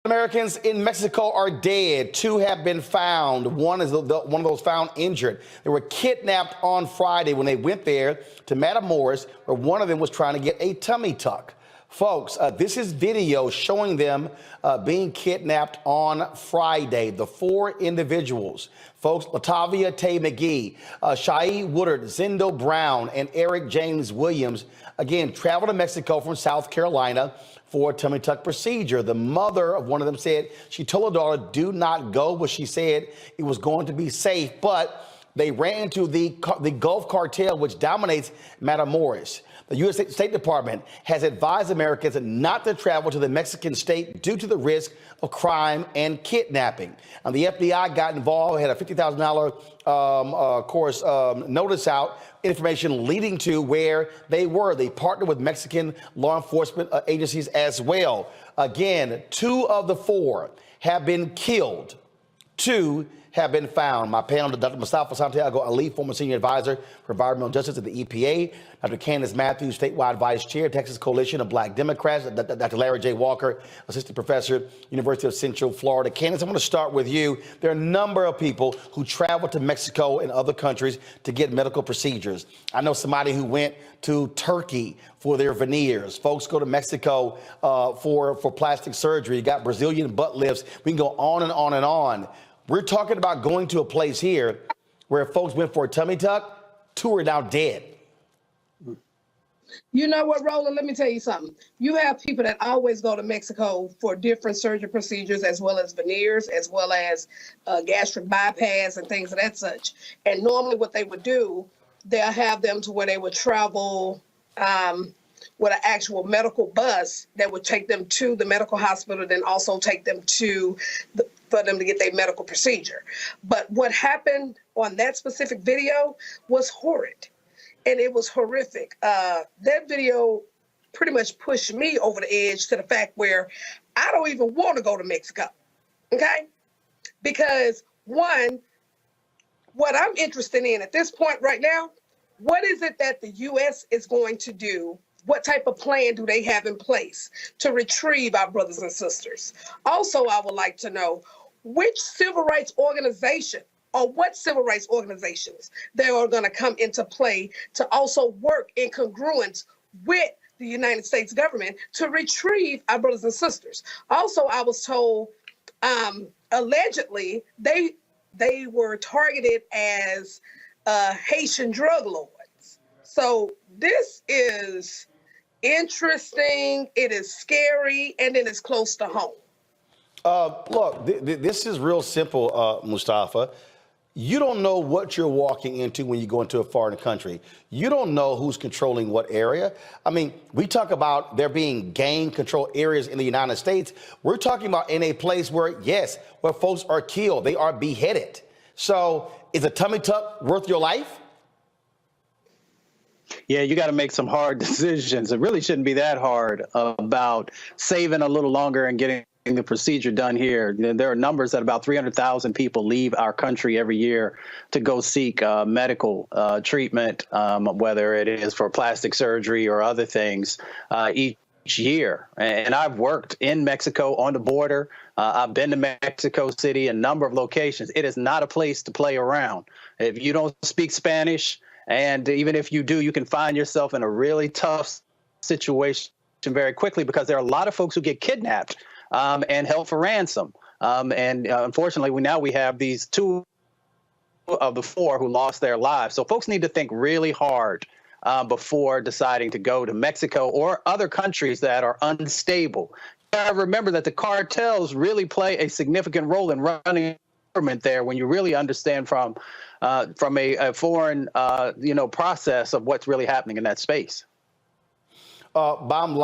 Americans in Mexico are dead. 2 have been found. One is one of those found injured. They were kidnapped on Friday when they went there to Matamoros, where one of them was trying to get a tummy tuck. Folks, this is video showing them being kidnapped on Friday. The 4 individuals, folks, Latavia Tay McGee, Shai Woodard, Zendo Brown, and Eric James Williams, again, traveled to Mexico from South Carolina for a tummy tuck procedure. The mother of one of them said she told her daughter, do not go, but she said it was going to be safe. But they ran into the Gulf cartel, which dominates Matamoros. The U.S. State Department has advised Americans not to travel to the Mexican state due to the risk of crime and kidnapping. And the FBI got involved, had a $50,000 notice out, information leading to where they were. They partnered with Mexican law enforcement agencies as well. Again, 2 of the 4 have been killed. 2 have been found. My panel, Dr. Mustafa Santiago Ali, former senior advisor for environmental justice at the EPA, Dr. Candace Matthews, statewide vice chair, Texas Coalition of Black Democrats, Dr. Larry J. Walker, assistant professor, University of Central Florida. Candace, I want to start with you. There are a number of people who travel to Mexico and other countries to get medical procedures. I know somebody who went to Turkey for their veneers. Folks go to Mexico for plastic surgery. You got Brazilian butt lifts. We can go on and on and on. We're talking about going to a place here where folks went for a tummy tuck, 2 are now dead. You know what, Roland, let me tell you something. You have people that always go to Mexico for different surgery procedures, as well as veneers, as well as gastric bypass and things of that such. And normally what they would do, they'll have them to where they would travel with an actual medical bus that would take them to the medical hospital, then also take them to for them to get their medical procedure. But what happened on that specific video was horrid, and it was horrific. That video pretty much pushed me over the edge to the fact where I don't even want to go to Mexico, okay? Because one, what I'm interested in at this point right now, what is it that the U.S. is going to do? What type of plan do they have in place to retrieve our brothers and sisters? Also, I would like to know which civil rights organization or what civil rights organizations they are going to come into play to also work in congruence with the United States government to retrieve our brothers and sisters. Also, I was told allegedly they were targeted as Haitian drug lords. So this is interesting, it is scary, and it is close to home. Look, this is real simple, Mustafa. You don't know what you're walking into when you go into a foreign country. You don't know who's controlling what area. I mean, we talk about there being gang control areas in the United States. We're talking about in a place where, yes, where folks are killed, they are beheaded. So is a tummy tuck worth your life? Yeah, you got to make some hard decisions. It really shouldn't be that hard about saving a little longer and getting the procedure done here. There are numbers that about 300,000 people leave our country every year to go seek medical treatment, whether it is for plastic surgery or other things each year. And I've worked in Mexico on the border. I've been to Mexico City, a number of locations. It is not a place to play around. If you don't speak Spanish, and even if you do, you can find yourself in a really tough situation very quickly, because there are a lot of folks who get kidnapped and held for ransom. Unfortunately, we have these 2 of the 4 who lost their lives. So folks need to think really hard before deciding to go to Mexico or other countries that are unstable. Remember that the cartels really play a significant role in running government there when you really understand from a foreign process of what's really happening in that space. Bottom line.